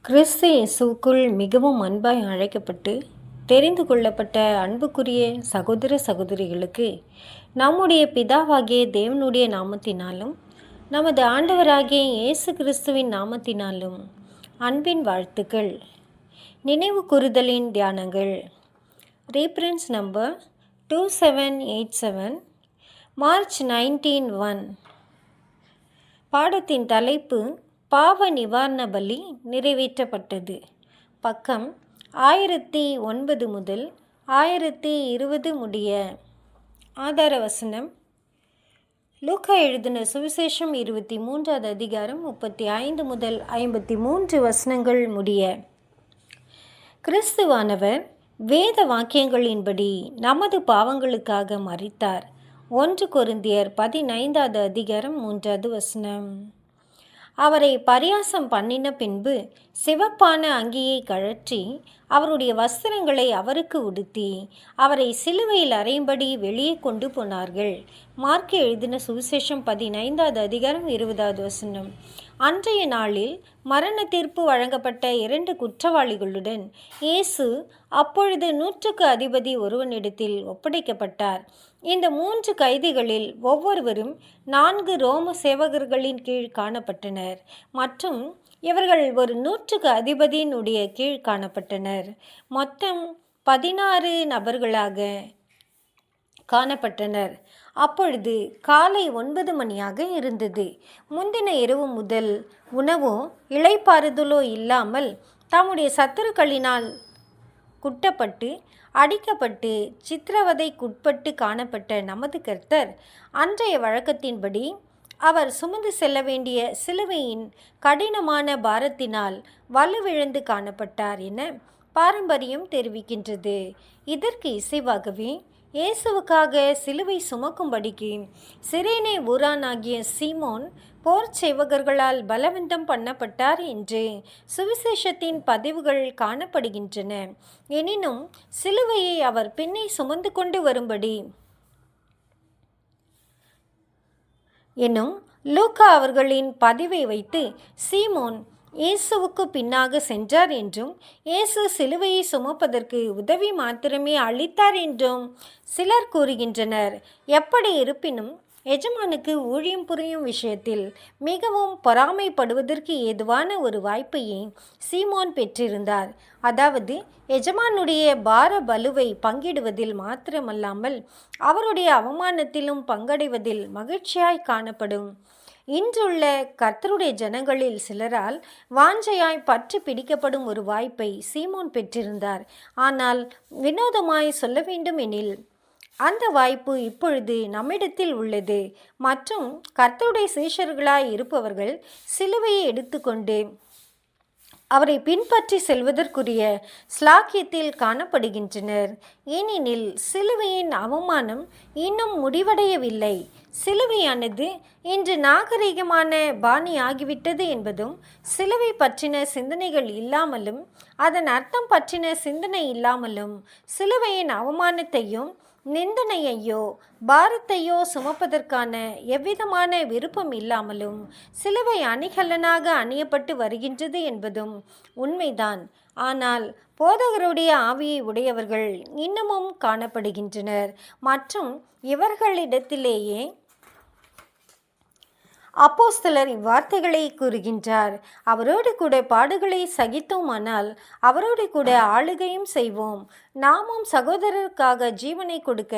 கிறிஸ்து இயேசுவுக்குள் மிகவும் அன்பாய் அழைக்கப்பட்டு தெரிந்து கொள்ளப்பட்ட அன்புக்குரிய சகோதர சகோதரிகளுக்கு நம்முடைய பிதாவாகிய தேவனுடைய நாமத்தினாலும் நமது ஆண்டவராகிய இயேசு கிறிஸ்துவின் நாமத்தினாலும் அன்பின் வாழ்த்துக்கள். நினைவு கூறுதலின் தியானங்கள். Reference number 2787, March 19, 1. பாடத்தின் தலைப்பு பாவ நிவாரண பலி நிறைவேற்றப்பட்டது. பக்கம் 1009 முதல் 1020 முடிய. ஆதார வசனம் லூக்கா எழுதின சுவிசேஷம் 23வது அதிகாரம் 35 முதல் 53 வசனங்கள் முடிய. கிறிஸ்துவானவர் வேத வாக்கியங்களின்படி நமது பாவங்களுக்காக மரித்தார். 1 கொரிந்தியர் 15வது அதிகாரம் 3வது வசனம். அவரை பரியாசம் பண்ணின பின்பு சிவப்பான அங்கியை கழற்றி அவருடைய வஸ்திரங்களை அவருக்கு உடுத்தி அவரை சிலுவையில் அறையும்படி வெளியே கொண்டு போனார்கள். மார்க்கு எழுதின சுவிசேஷம் 15வது அதிகாரம் 20வது வசனம். அன்றைய நாளில் மரண தீர்ப்பு வழங்கப்பட்ட 2 குற்றவாளிகளுடன் இயேசு அப்பொழுது 100க்கு அதிபதி ஒருவனிடத்தில் ஒப்படைக்கப்பட்டார். இந்த 3 கைதிகளில் ஒவ்வொருவரும் 4 ரோம சேவகர்களின் கீழ் காணப்பட்டனர் மற்றும் இவர்கள் ஒரு 100க்கு அதிபதியினுடைய கீழ் காணப்பட்டனர். மொத்தம் 16 நபர்களாக காணப்பட்டனர். அப்பொழுது காலை 9 மணியாக இருந்தது. முந்தின இரவு முதல் உணவோ இளைப்பாறுதலோ இல்லாமல் தம்முடைய சத்துருக்களினால் குட்டப்பட்டு அடிக்கப்பட்டு சித்திரவதைக்குட்பட்டு காணப்பட்ட நமது கர்த்தர் அன்றைய வழக்கத்தின்படி அவர் சுமந்து செல்ல வேண்டிய சிலுவையின் கடினமான பாரத்தினால் வலுவிழந்து காணப்பட்டார் என பாரம்பரியம் தெரிவிக்கின்றது. இதற்கு இசைவாகவே இயேசுவுக்காக சிலுவை சுமக்கும்படிக்கு சிரேனே ஊரானாகிய சீமோன் போர் சேவகர்களால் பலவந்தம் பண்ணப்பட்டார் என்று சுவிசேஷத்தின் பதிவுகள் காணப்படுகின்றன. எனினும் சிலுவையை அவர் பின்னே சுமந்து கொண்டு வரும்படி எனும் லூக்கா அவர்களின் பதிவை வைத்து சீமோன் இயேசுவுக்கு பின்னாக சென்றார் என்றும் இயேசு சிலுவையை சுமப்பதற்கு உதவி மாத்திரமே அளித்தார் என்றும் சிலர் கூறுகின்றனர். எப்படி இருப்பினும் எஜமானுக்கு ஊழியம் புரியும் விஷயத்தில் மிகவும் பொறாமைப்படுவதற்கு ஏதுவான ஒரு வாய்ப்பையே சீமோன் பெற்றிருந்தார். அதாவது எஜமானுடைய பார பலுவை பங்கிடுவதில் மாத்திரமல்லாமல் அவருடைய அவமானத்திலும் பங்கடைவதில் மகிழ்ச்சியாய் காணப்படும். இன்றுள்ள கர்த்தருடைய ஜனங்களில் சிலரால் வாஞ்சையாய் பற்றி பிடிக்கப்படும் ஒரு வாய்ப்பை சீமோன் பெற்றிருந்தார். ஆனால் வினோதமாய் சொல்ல வேண்டும் எனில் அந்த வாய்ப்பு இப்பொழுது நம்மிடத்தில் உள்ளது. மற்றும் கர்த்தருடைய சீஷர்களாய் இருப்பவர்கள் சிலுவையை எடுத்துக்கொண்டு அவரை பின்பற்றி செல்வதற்குரிய ஸ்லாக்கியத்தில் காணப்படுகின்றனர். ஏனெனில் சிலுவையின் அவமானம் இன்னும் முடிவடையவில்லை. சிலுவையானது இன்று நாகரிகமான பாணி ஆகிவிட்டது என்பதும், சிலுவை பற்றின சிந்தனைகள் இல்லாமலும் அதன் அர்த்தம் பற்றின சிந்தனை இல்லாமலும் சிலுவையின் அவமானத்தையும் நிந்தனையையோ பாரத்தையோ சுமப்பதற்கான எவ்விதமான விருப்பம் இல்லாமலும் சிலுவை அணிகலனாக அணியப்பட்டு வருகின்றது என்பதும் உண்மைதான். ஆனால் போதகருடைய ஆவியை உடையவர்கள் இன்னமும் காணப்படுகின்றனர் மற்றும் இவர்களிடத்திலேயே அப்போஸ்தலர் இவ்வார்த்தைகளை கூறுகின்றார். அவரோடு கூட பாடுகளை சகித்தோமானால் அவரோடு கூட ஆளுகையும் செய்வோம். நாமும் சகோதரருக்காக ஜீவனை கொடுக்க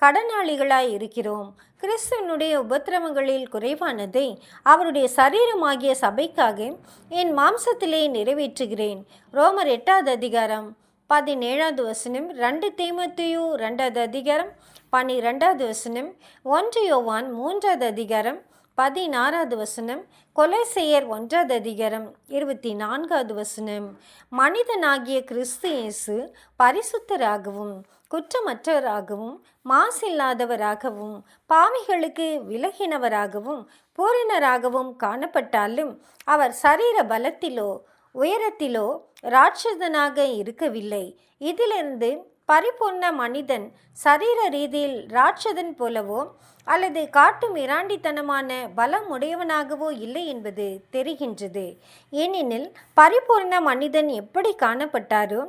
கடனாளிகளாய் இருக்கிறோம். கிறிஸ்துவனுடைய உபத்திரவங்களில் குறைவானதை அவருடைய சரீரமாகிய சபைக்காக என் மாம்சத்திலே நிறைவேற்றுகிறேன். ரோமர் 8வது அதிகாரம் 17வது வசனம், 2 தீமோத்தேயு 2வது அதிகாரம் 12வது வசனம், 1 யோவான் 3வது அதிகாரம் 16வது வசனம், கொலோசையர் 1வது அதிகாரம் 24வது வசனம். மனிதனாகிய கிறிஸ்து இயேசு பரிசுத்தராகவும் குற்றமற்றவராகவும் மாசில்லாதவராகவும் பாவிகளுக்கு விலகினவராகவும் பூரணராகவும் காணப்பட்டாலும் அவர் சரீர பலத்திலோ உயரத்திலோ ராட்சதனாக இருக்கவில்லை. இதிலிருந்து பரிபூர்ண மனிதன் சரீர ரீதியில் ராட்சதன் போலவோ அல்லது காட்டு மிராண்டித்தனமான பலம் உடையவனாகவோ இல்லை என்பது தெரிகின்றது. ஏனெனில் பரிபூர்ண மனிதன் எப்படி காணப்பட்டாரோ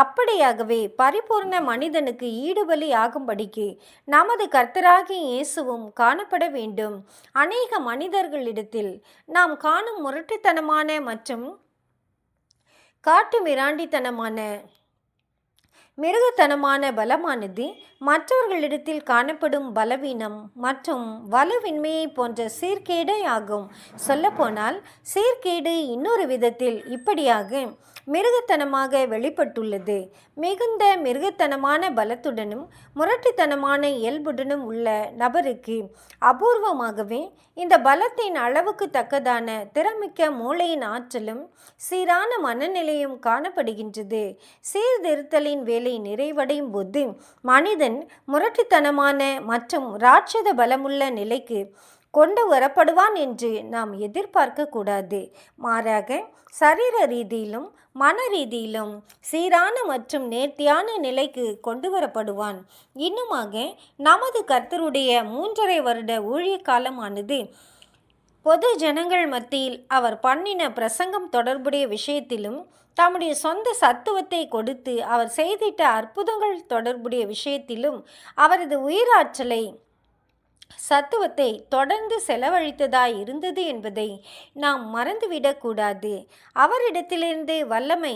அப்படியாகவே பரிபூர்ண மனிதனுக்கு ஈடுபலி ஆகும்படிக்கு நமது கர்த்தராகிய இயேசுவும் காணப்பட வேண்டும். அநேக மனிதர்களிடத்தில் நாம் காணும் முரட்டுத்தனமான மற்றும் காட்டு மிருகத்தனமான பலமானது மற்றவர்களிடத்தில் காணப்படும் பலவீனம் மற்றும் வலுவின்மையை போன்ற சீர்கேடே ஆகும். சொல்லப்போனால் சீர்கேடு இன்னொரு விதத்தில் இப்படியாக மிருகத்தனமாக வெளிப்பட்டுள்ளது. மிகுந்த மிருகத்தனமான பலத்துடனும் முரட்டுத்தனமான இயல்புடனும் உள்ள நபருக்கு அபூர்வமாகவே இந்த பலத்தின் அளவுக்கு தக்கதான திறமிக்க மூளையின் ஆற்றலும் சீரான மனநிலையும் காணப்படுகின்றது. சீர்திருத்தலின் வேலை நிறைவடையும் போது மனிதன் முரட்டுத்தனமான மற்றும் ராட்சத பலமுள்ள நிலைக்கு கொண்டு வரப்படுவான் என்று நாம் எதிர்பார்க்க கூடாது. மாறாக சரீர ரீதியிலும் மன ரீதியிலும் சீரான மற்றும் நேர்த்தியான நிலைக்கு கொண்டு வரப்படுவான். இன்னுமாக நமது கர்த்தருடைய 3.5 வருட ஊழிய காலமானது பொது ஜனங்கள் மத்தியில் அவர் பண்ணின பிரசங்கம் தொடர்புடைய விஷயத்திலும் தம்முடைய சொந்த சத்துவத்தை கொடுத்து அவர் செய்திட்ட அற்புதங்கள் தொடர்புடைய விஷயத்திலும் அவரது உயிராற்றலை சத்துவத்தை தொடர்ந்து செலவழித்ததாய் இருந்தது என்பதை நாம் மறந்துவிடக்கூடாது. அவரிடத்திலிருந்து வல்லமை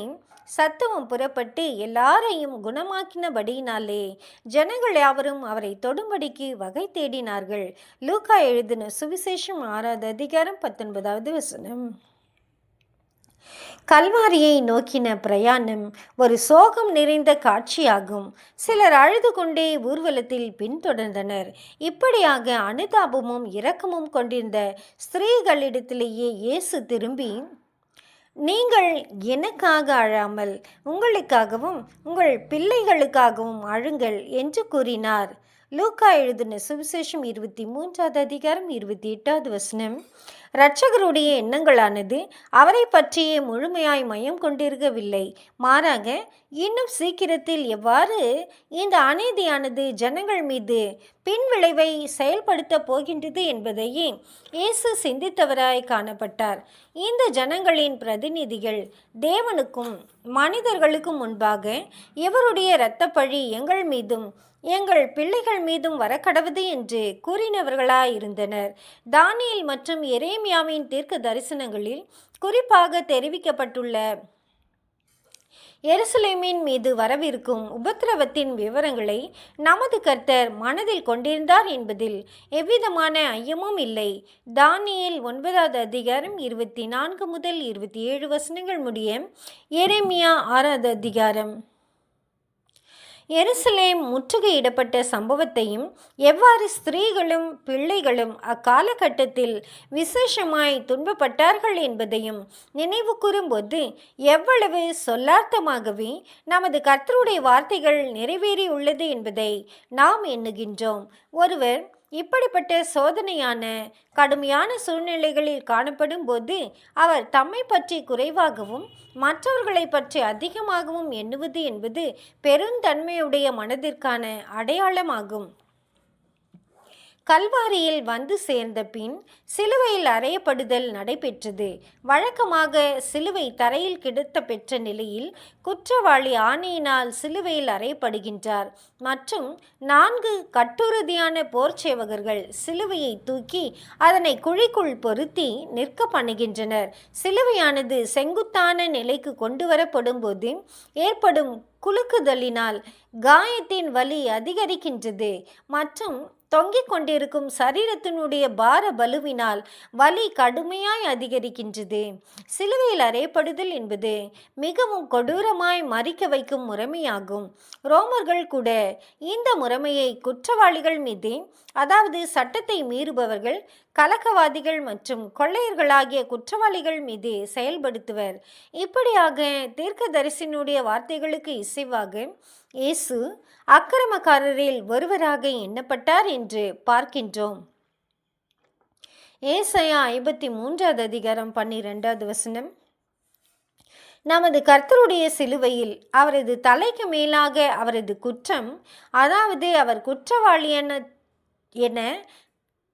சத்துவம் புறப்பட்டு எல்லாரையும் குணமாக்கினபடியினாலே ஜனங்கள் யாவரும் அவரை தொடும்படிக்கு வகை தேடினார்கள். லூக்கா எழுதின சுவிசேஷம் 6வது அதிகாரம் 19வது வசனம். கல்வாரியை நோக்கின பிரயாணம் ஒரு சோகம் நிறைந்த காட்சியாகும். சிலர் அழுது கொண்டே ஊர்வலத்தில் பின்தொடர்ந்தனர். இப்படியாக அனுதாபமும் இரக்கமும் கொண்டிருந்த ஸ்திரீகளிடத்திலேயே இயேசு திரும்பி, நீங்கள் எனக்காக அழாமல் உங்களுக்காகவும் உங்கள் பிள்ளைகளுக்காகவும் அழுங்கள் என்று கூறினார். லூக்கா எழுதின சுவிசேஷம் 23வது அதிகாரம் 28வது வசனம். இரட்சகருடைய எண்ணங்களானது அவரை பற்றியே முழுமையாய் மையம் கொண்டிருக்கவில்லை. மாறாக இன்னும் சீக்கிரத்தில் எவ்வாறு இந்த அநீதியானது ஜனங்கள் மீது பின்விளைவை செயல்படுத்த போகின்றது என்பதையே இயேசு சிந்தித்தவராய் காணப்பட்டார். இந்த ஜனங்களின் பிரதிநிதிகள் தேவனுக்கும் மனிதர்களுக்கும் முன்பாக இவருடைய இரத்தப்பழி எங்கள் மீதும் எங்கள் பிள்ளைகள் மீதும் வரக்கடவுது என்று கூறினவர்களாயிருந்தனர். தானியேல் மற்றும் எரேமியாவின் தீர்க்க தரிசனங்களில் குறிப்பாக தெரிவிக்கப்பட்டுள்ள எருசலேமின் மீது வரவிருக்கும் உபத்திரவத்தின் விவரங்களை நமது கர்த்தர் மனதில் கொண்டிருந்தார் என்பதில் எவ்விதமான ஐயமும் இல்லை. தானியேல் 9வது அதிகாரம் 24 முதல் 27 வசனங்கள் முடிய, எரேமியா 6வது அதிகாரம் எருசலேம் முற்றுகையிடப்பட்ட சம்பவத்தையும் எவ்வாறு ஸ்திரீகளும் பிள்ளைகளும் அக்காலகட்டத்தில் விசேஷமாய் துன்பப்பட்டார்கள் என்பதையும் நினைவு கூறும்போது எவ்வளவு சொல்லார்த்தமாகவே நமது கர்த்தருடைய வார்த்தைகள் நிறைவேறியுள்ளது என்பதை நாம் எண்ணுகின்றோம். ஒருவர் இப்படிப்பட்ட சோதனையான கடுமையான சூழ்நிலைகளில் காணப்படும் போது அவர் தம்மை பற்றி குறைவாகவும் மற்றவர்களை பற்றி அதிகமாகவும் எண்ணுவது என்பது பெருந்தன்மையுடைய மனதிற்கான அடையாளமாகும். கல்வாரியில் வந்து சேர்ந்த பின் சிலுவையில் அறையப்படுதல் நடைபெற்றது. வழக்கமாக சிலுவை தரையில் கிடத்த பெற்ற நிலையில் குற்றவாளி ஆணையினால் சிலுவையில் அறையப்படுகின்றார் மற்றும் 4 கட்டுறுதியான போர் சேவகர்கள் சிலுவையை தூக்கி அதனை குழிக்குள் பொருத்தி நிற்க பண்ணுகின்றனர். சிலுவையானது செங்குத்தான நிலைக்கு கொண்டு வரப்படும் போது ஏற்படும் குலுக்குதலினால் காயத்தின் வலி அதிகரிக்கின்றது மற்றும் தொங்கிக் கொண்டிருக்கும் சரீரத்தினுடைய பார பலுவினால் வலி கடுமையாய் அதிகரிக்கின்றது. சிலுவையில் அறையப்படுதல் என்பது மிகவும் கொடூரமாய் மரிக்க வைக்கும் முறைமையாகும். ரோமர்கள் கூட இந்த முறைமையை குற்றவாளிகள் மீது, அதாவது சட்டத்தை மீறுபவர்கள், கலக்கவாதிகள் மற்றும் கொள்ளையர்களாகிய குற்றவாளிகள் மீது செயல்படுத்துவர். இப்படியாக தீர்க்கதரிசியினுடைய வார்த்தைகளுக்கு இசைவாக இயேசு அக்கிரமக்காரரில் ஒருவராக எண்ணப்பட்டார் என்று பார்க்கின்றோம். ஏசாயா 53வது அதிகாரம் 12வது வசனம். நமது கர்த்தருடைய சிலுவையில் அவரது தலைக்கு மேலாக அவரது குற்றம், அதாவது அவர் குற்றவாளி என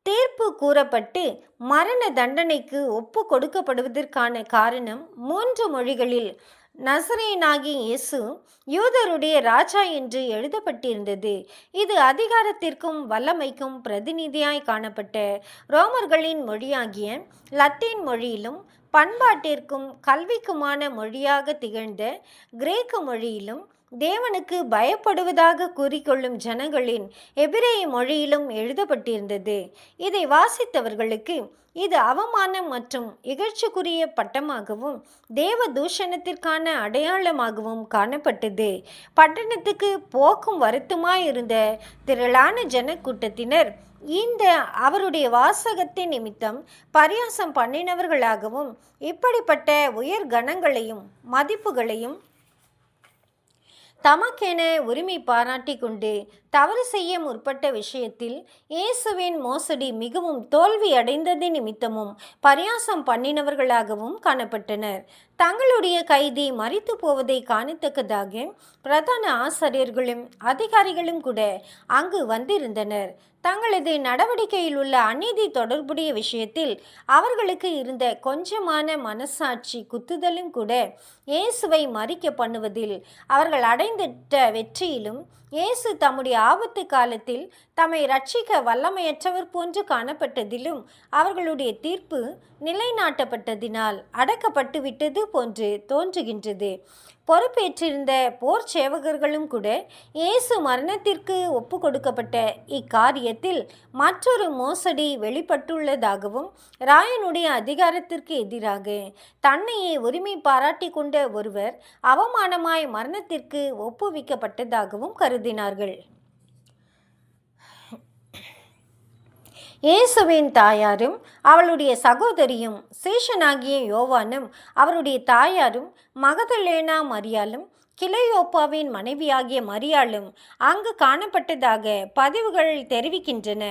தீர்ப்பு கூறப்பட்டு மரண தண்டனைக்கு ஒப்பு கொடுக்கப்படுவதற்கான காரணம் 3 மொழிகளில் நசரேயனாகிய இயேசு யூதருடைய ராஜா என்று எழுதப்பட்டிருந்தது. இது அதிகாரத்திற்கும் வல்லமைக்கும் பிரதிநிதியாய் காணப்பட்ட ரோமர்களின் மொழியாகிய லத்தீன் மொழியிலும், பண்பாட்டிற்கும் கல்விக்குமான மொழியாக திகழ்ந்த கிரேக்க மொழியிலும், தேவனுக்கு பயப்படுவதாக கூறிக்கொள்ளும் ஜனங்களின் எபிரேய மொழியிலும் எழுதப்பட்டிருந்தது. இதை வாசித்தவர்களுக்கு இது அவமானம் மற்றும் இகழ்ச்சிக்குரிய பட்டமாகவும் தேவ தூஷணத்திற்கான அடையாளமாகவும் காணப்பட்டது. பட்டணத்துக்கு போக்கும் வருத்தமாயிருந்த திரளான ஜனக்கூட்டத்தினர் இந்த அவருடைய வாசகத்தின் நிமித்தம் பரியாசம் பண்ணினவர்களாகவும், இப்படிப்பட்ட உயர் கணங்களையும் மதிப்புகளையும் தமக்கென உரிமை பாராட்டி கொண்டு தவறு செய்ய முற்பட்ட விஷயத்தில் இயேசுவின் மோசடி மிகவும் தோல்வி அடைந்தது நிமித்தமும் பரியாசம் பண்ணினவர்களாகவும் காணப்பட்டனர். தங்களுடைய கைதி மரித்து போவதை காணத்தக்கதாக பிரதான ஆசாரியர்களும் அதிகாரிகளும் கூட அங்கு வந்திருந்தனர். தங்களது நடவடிக்கையில் உள்ள அநீதி தொடர்புடைய விஷயத்தில் அவர்களுக்கு இருந்த கொஞ்சமான மனசாட்சி குத்துதலும் கூட இயேசுவை மறிக்க பண்ணுவதில் அவர்கள் அடைந்திட்ட வெற்றியிலும், இயேசு தம்முடைய ஆபத்து காலத்தில் தம்மை ரட்சிக்க வல்லமையற்றவர் போன்று காணப்பட்டதிலும் அவர்களுடைய தீர்ப்பு நிலைநாட்டப்பட்டதினால் அடக்கப்பட்டு விட்டது போன்று தோன்றுகின்றது. பொறுப்பேற்றிருந்த போர் சேவகர்களும் கூட இயேசு மரணத்திற்கு ஒப்பு கொடுக்கப்பட்ட இக்காரியத்தில் மற்றொரு மோசடி வெளிப்பட்டுள்ளதாகவும், ராயனுடைய அதிகாரத்திற்கு எதிராக தன்னையே உரிமை பாராட்டி கொண்ட ஒருவர் அவமானமாய் மரணத்திற்கு ஒப்புவிக்கப்பட்டதாகவும் கருதினார்கள். இயேசுவின் தாயாரும் அவளுடைய சகோதரியும் சீஷனாகிய யோவானும் அவருடைய தாயாரும் மகதலேனா மரியாளும் கிளையோப்பாவின் மனைவியாகிய மரியாளும் அங்கு காணப்பட்டதாக பதிவுகள் தெரிவிக்கின்றன.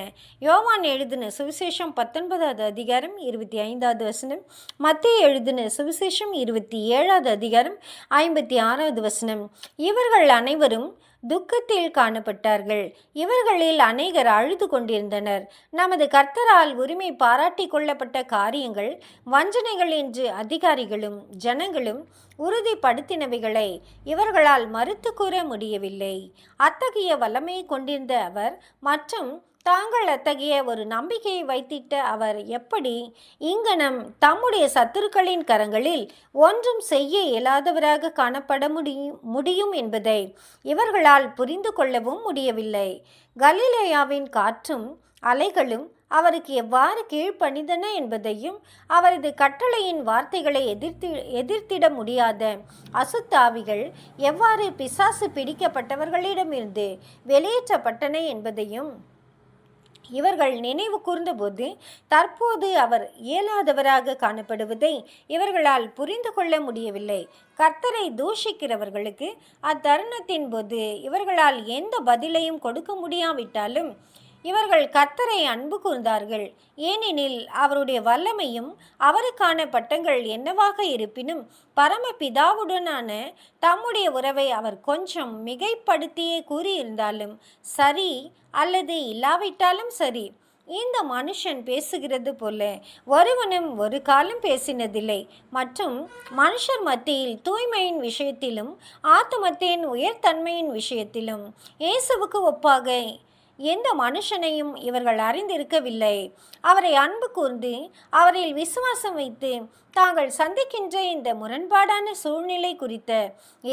யோவான் எழுதின சுவிசேஷம் 19வது அதிகாரம் 25வது வசனம், மத்தேயு எழுதின சுவிசேஷம் 27வது அதிகாரம் 56வது வசனம். இவர்கள் அனைவரும் துக்கத்தில் காணப்பட்டார்கள். இவர்களில் அநேகர் அழுது கொண்டிருந்தனர். நமது கர்த்தரால் உரிமை பாராட்டி கொள்ளப்பட்ட காரியங்கள் வஞ்சனைகள் என்று அதிகாரிகளும் ஜனங்களும் உறுதிப்படுத்தினவைகளை இவர்களால் மறுத்து கூற முடியவில்லை. அத்தகைய வல்லமையை கொண்டிருந்த அவர் மற்றும் தாங்கள் அத்தகைய ஒரு நம்பிக்கையை வைத்திட்ட அவர் எப்படி இங்கனம் தம்முடைய சத்துருக்களின் கரங்களில் ஒன்றும் செய்ய இயலாதவராக காணப்பட முடியும் என்பதை இவர்களால் புரிந்து கொள்ளவும் முடியவில்லை. கலிலேயாவின் காற்றும் அலைகளும் அவருக்கு எவ்வாறு கீழ்ப்பணிந்தன என்பதையும், அவரது கட்டளையின் வார்த்தைகளை எதிர்த்திட முடியாத அசுத்தாவிகள் எவ்வாறு பிசாசு பிடிக்கப்பட்டவர்களிடமிருந்து வெளியேற்றப்பட்டன என்பதையும் இவர்கள் நினைவு கூர்ந்தபோது தற்போது அவர் இயலாதவராக காணப்படுவதை இவர்களால் புரிந்து கொள்ள முடியவில்லை. கர்த்தரை தூஷிக்கிறவர்களுக்கு அத்தருணத்தின் போது இவர்களால் எந்த பதிலையும் கொடுக்க முடியாவிட்டாலும் இவர்கள் கர்த்தரை அன்பு கூர்ந்தார்கள். ஏனெனில் அவருடைய வல்லமையும் அவருக்கான பட்டங்கள் என்னவாக இருப்பினும் பரமபிதாவுடனான தம்முடைய உறவை அவர் கொஞ்சம் மிகைப்படுத்தியே கூறியிருந்தாலும் சரி அல்லது இல்லாவிட்டாலும் சரி, இந்த மனுஷன் பேசுகிறது போல ஒருவனும் ஒரு காலம் பேசினதில்லை. மற்றும் மனுஷர் மத்தியில் தூய்மையின் விஷயத்திலும் ஆத்துமத்தின் உயர்தன்மையின் விஷயத்திலும் இயேசுவுக்கு ஒப்பாக எந்த மனுஷனையும் இவர்கள் அறிந்திருக்கவில்லை. அவரை அன்பு கூர்ந்து அவரில் விசுவாசம் வைத்து தாங்கள் சந்திக்கின்ற இந்த முரண்பாடான சூழ்நிலை குறித்த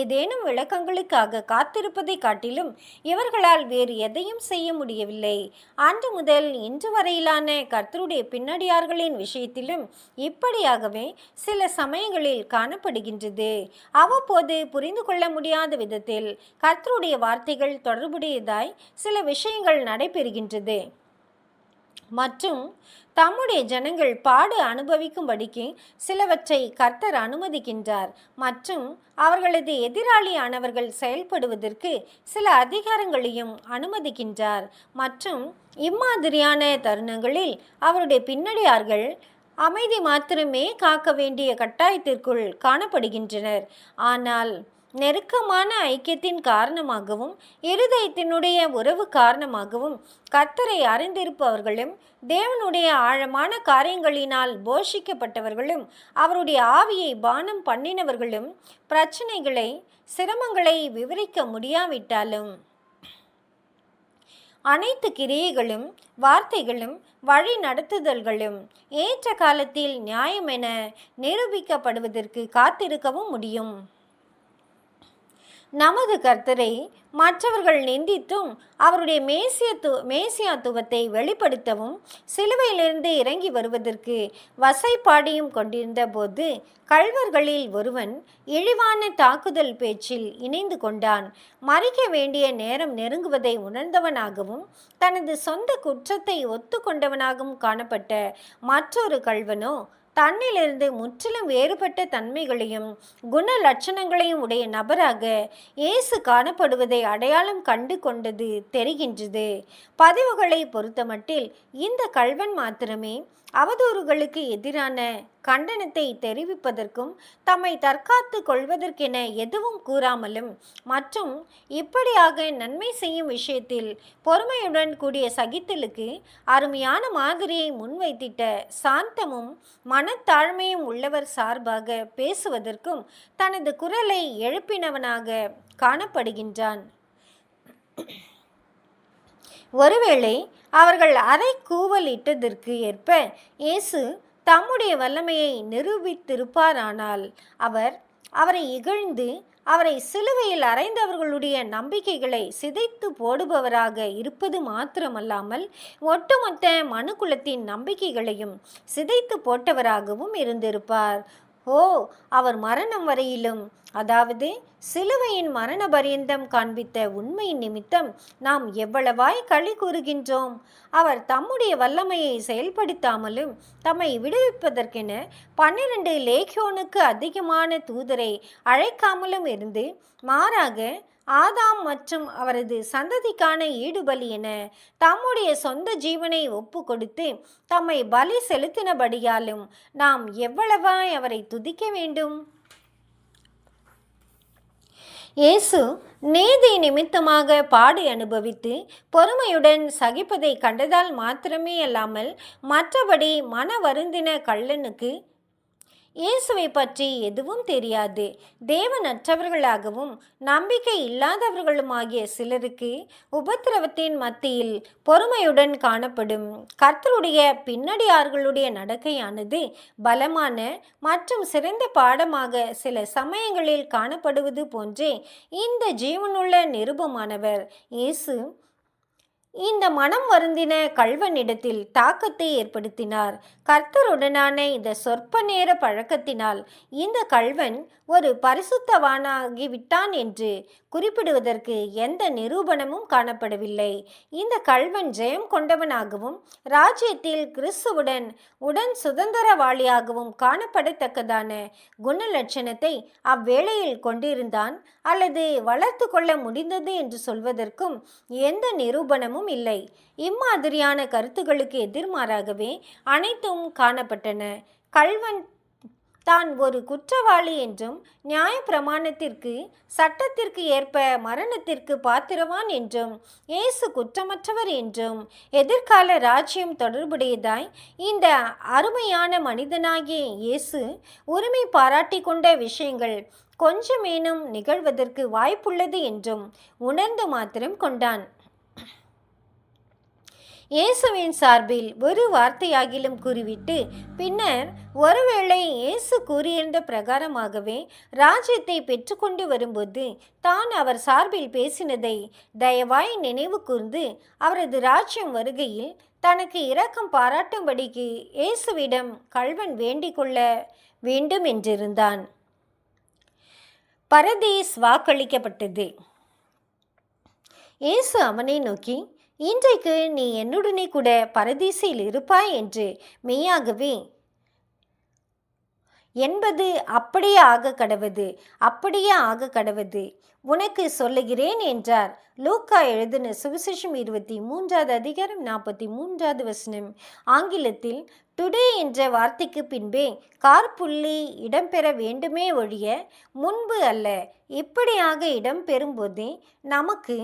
ஏதேனும் விளக்கங்களுக்காக காத்திருப்பதை காட்டிலும் இவர்களால் வேறு எதையும் செய்ய முடியவில்லை. அன்று முதல் இன்று வரையிலான கர்த்தருடைய பின்னடியார்களின் விஷயத்திலும் இப்படியாகவே சில சமயங்களில் காணப்படுகின்றது. அவ்வப்போது புரிந்து கொள்ள முடியாத விதத்தில் கர்த்தருடைய வார்த்தைகள் தொடர்புடையதாய் சில விஷயங்கள் நடைபெறுகின்றது. மற்றும் தம்முடைய ஜனங்கள் பாடு அனுபவிக்கும்படிக்கு சிலவற்றை கர்த்தர் அனுமதிக்கின்றார். மற்றும் அவர்களது எதிராளியானவர்கள் செயல்படுவதற்கு சில அதிகாரங்களையும் அனுமதிக்கின்றார். மற்றும் இம்மாதிரியான தருணங்களில் அவருடைய பின்னடியார்கள் அமைதி மாத்திரமே காக்க வேண்டிய கட்டாயத்திற்குள் காணப்படுகின்றனர். ஆனால் நெருக்கமான ஐக்கியத்தின் காரணமாகவும் இருதயத்தினுடைய உறவு காரணமாகவும் கர்த்தரை அறிந்திருப்பவர்களும் தேவனுடைய ஆழமான காரியங்களினால் போஷிக்கப்பட்டவர்களும் அவருடைய ஆவியை பானம் பண்ணினவர்களும் பிரச்சனைகளை சிரமங்களை விவரிக்க முடியாவிட்டாலும் அனைத்து கிரியைகளும் வார்த்தைகளும் வழி நடத்துதல்களும் ஏற்ற காலத்தில் நியாயமென நிரூபிக்கப்படுவதற்கு காத்திருக்கவும் முடியும். நமது கர்த்தரை மற்றவர்கள் நிந்தித்தும் அவருடைய மேசியாத்துவத்தை வெளிப்படுத்தவும் சிலுவையிலிருந்து இறங்கி வருவதற்கு வசைப்பாடியும் கொண்டிருந்த போது கள்வர்களில் ஒருவன் இழிவான தாக்குதல் பேச்சில் இணைந்து கொண்டான். மறிக்க வேண்டிய நேரம் நெருங்குவதை உணர்ந்தவனாகவும் தனது சொந்த குற்றத்தை ஒத்து கொண்டவனாகவும் காணப்பட்ட மற்றொரு கள்வனோ தன்னிலிருந்து முற்றிலும் வேறுபட்ட தன்மைகளையும் குண லட்சணங்களையும் உடைய நபராக இயேசு காணப்படுவதை அடையாளம் கண்டு கொண்டது தெரிகின்றது. பதிவுகளை பொறுத்தமட்டில் இந்த கள்வன் மாத்திரமே அவதூறுகளுக்கு எதிரான கண்டனத்தை தெரிவிப்பதற்கும் தம்மை தற்காத்து கொள்வதற்கென எதுவும் கூறாமலும் மற்றும் இப்படியாக நன்மை செய்யும் விஷயத்தில் பொறுமையுடன் கூடிய சகித்தலுக்கு அருமையான மாதிரியை முன்வைத்திட்ட சாந்தமும் மனத்தாழ்மையும் உள்ளவர் சார்பாக பேசுவதற்கும் தனது குரலை எழுப்பினவனாக காணப்படுகின்றான். ஒருவேளை அவர்கள் அரை கூவலிட்டதற்கு ஏற்ப இயேசு தம்முடைய வல்லமையை நிரூபித்திருப்பாரானால் அவரை இகழ்ந்து அவரை சிலுவையில் அறைந்தவர்களுடைய நம்பிக்கைகளை சிதைத்து போடுபவராக இருப்பது மாத்திரமல்லாமல் ஒட்டுமொத்த மனுக்குலத்தின் நம்பிக்கைகளையும் சிதைத்து போட்டவராகவும் இருந்திருப்பார். அவர் மரணம் வரையிலும், அதாவது சிலுவையின் மரண பரியந்தம் காண்பித்த உண்மையின் நிமித்தம் நாம் எவ்வளவாய் களி கூறுகின்றோம். அவர் தம்முடைய வல்லமையை செயல்படுத்தாமலும் தம்மை விடுவிப்பதற்கென 12 லேகியோனுக்கு அதிகமான தூதரை அழைக்காமலும் இருந்து மாறாக ஆதாம் மற்றும் அவரது சந்ததிக்கான ஈடுபலி என தம்முடைய சொந்த ஜீவனை ஒப்பு கொடுத்து தம்மை பலி செலுத்தினபடியாலும் நாம் எவ்வளவாய் அவரை துதிக்க வேண்டும். இயேசு நீதி நிமித்தமாக பாடு அனுபவித்து பொறுமையுடன் சகிப்பதை கண்டதால் மாத்திரமே அல்லாமல் மற்றபடி மன வருந்தின கள்ளனுக்கு இயேசுவை பற்றி எதுவும் தெரியாது. தேவனற்றவர்களாகவும் நம்பிக்கை இல்லாதவர்களுமாகிய சிலருக்கு உபத்திரவத்தின் மத்தியில் பொறுமையுடன் காணப்படும் கர்த்தருடைய பின்னடியார்களுடைய நடக்கையானது பலமான மற்றும் சிறந்த பாடமாக சில சமயங்களில் காணப்படுவது போன்றே இந்த ஜீவனுள்ள நிருபமானவர் இயேசு இந்த மனம் வருந்தின கள்வனிடத்தில் தாக்கத்தை ஏற்படுத்தினார். கர்த்தருடனான இந்த சொற்ப நேர பழக்கத்தினால் இந்த கள்வன் ஒரு பரிசுத்தவானாகிவிட்டான் என்று குறிப்பிடுவதற்கு எந்த நிரூபணமும் காணப்படவில்லை. இந்த கள்வன் ஜெயம் கொண்டவனாகவும் ராஜ்யத்தில் கிறிஸ்துவுடன் உடன் சுதந்திரவாளியாகவும் காணப்படத்தக்கதான குணலட்சணத்தை அவ்வேளையில் கொண்டிருந்தான் அல்லது வளர்த்து கொள்ள முடிந்தது என்று சொல்வதற்கும் எந்த நிரூபணமும் இல்லை. இம்மாதிரியான கருத்துக்களுக்கு எதிர்மாறாகவே அனைத்தும் காணப்பட்டன. கள்வன் தான் ஒரு குற்றவாளி என்றும் நியாய பிரமாணத்திற்கு சட்டத்திற்கு ஏற்ப மரணத்திற்கு பாத்திரவான் என்றும் இயேசு குற்றமற்றவர் என்றும் எதிர்கால ராஜ்யம் தொடர்புடையதாய் இந்த அருமையான மனிதனாகிய இயேசு உரிமை பாராட்டி கொண்ட விஷயங்கள் கொஞ்சமேனும் நிகழ்வதற்கு வாய்ப்புள்ளது என்றும் உணர்ந்து மாத்திரம் கொண்டான். இயேசுவின் சார்பில் ஒரு வார்த்தையாகிலும் கூறிவிட்டு பின்னர் ஒருவேளை இயேசு கூறியிருந்த பிரகாரமாகவே ராஜ்யத்தை பெற்றுக்கொண்டு வரும்போது தான் அவர் சார்பில் பேசினதை தயவாய் நினைவு கூர்ந்து அவரது ராஜ்யம் வருகையில் தனக்கு இரக்கம் பாராட்டும்படிக்கு இயேசுவிடம் கள்வன் வேண்டிக் கொள்ள வேண்டும் என்றிருந்தான். பரதீஸ் வாக்களிக்கப்பட்டது. இயேசு அவனை நோக்கி, இன்றைக்கு நீ என்னுடனே கூட பரதீசில் இருப்பாய் என்று மெய்யாகவே என்பது அப்படியே ஆக கடவது உனக்கு சொல்லுகிறேன் என்றார். லூக்கா எழுதின சுவிசேஷம் 23வது அதிகாரம் 43வது வசனம். ஆங்கிலத்தில், டுடே என்ற வார்த்தைக்கு பின்பே காற்புள்ளி இடம்பெற வேண்டுமே ஒழிய முன்பு அல்ல. இப்படியாக இடம்பெறும்போதே நமக்கு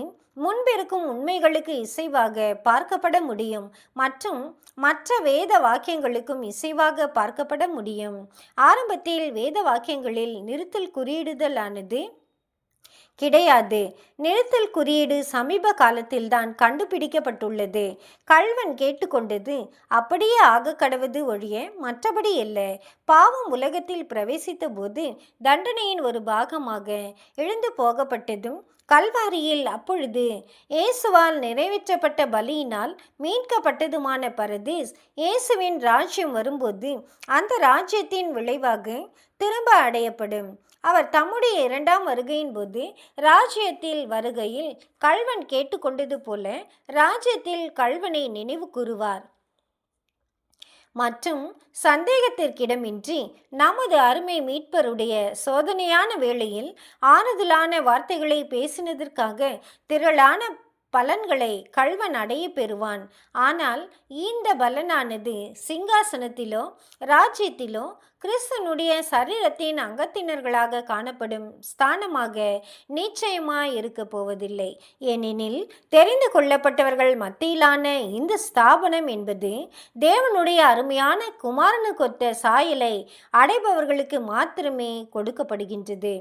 முன்பிருக்கும் உண்மைகளுக்கு இசைவாக பார்க்கப்பட முடியும் மற்றும் மற்ற வேத வாக்கியங்களுக்கும் இசைவாக பார்க்கப்பட முடியும். ஆரம்பத்தில் வேத வாக்கியங்களில் நிறுத்தல் குறியிடுதலானது கிடையாது. நிறுத்தல் குறியீடு சமீப காலத்தில்தான் கண்டுபிடிக்கப்பட்டுள்ளது. கள்வன் கேட்டுக்கொண்டது அப்படியே ஆக கடவுது ஒழிய மற்றபடி அல்ல. பாவம் உலகத்தில் பிரவேசித்த போது தண்டனையின் ஒரு பாகமாக எழுந்து போகப்பட்டதும் கல்வாரியில் அப்பொழுது இயேசுவால் நிறைவேற்றப்பட்ட பலியினால் மீட்கப்பட்டதுமான பரதீஸ் இயேசுவின் ராஜ்யம் வரும்போது அந்த ராஜ்யத்தின் விளைவாக திரும்ப அடையப்படும். அவர் தம்முடைய இரண்டாம் வருகையின் போது ராஜ்யத்தில் வருகையில் கள்வன் கேட்டுக்கொண்டது போல ராஜ்யத்தில் கள்வனை நினைவு கூறுவார். மற்றும் சந்தேகத்திற்கிடமின்றி நமது அருமை மீட்பருடைய சோதனையான வேளையில் ஆறுதலான வார்த்தைகளை பேசினதற்காக திரளான பலன்களை கள்வன் அடைய பெறுவான். ஆனால் இந்த பலனானது சிங்காசனத்திலோ ராஜ்யத்திலோ கிறிஸ்தனுடைய சரீரத்தின் அங்கத்தினர்களாக காணப்படும் ஸ்தானமாக நிச்சயமாய் இருக்க போவதில்லை. ஏனெனில் தெரிந்து கொள்ளப்பட்டவர்கள் மத்தியிலான இந்த ஸ்தாபனம் என்பது தேவனுடைய அருமையான குமாரனுக்கொத்த சாயலை அடைபவர்களுக்கு மாத்திரமே கொடுக்கப்படுகின்றது.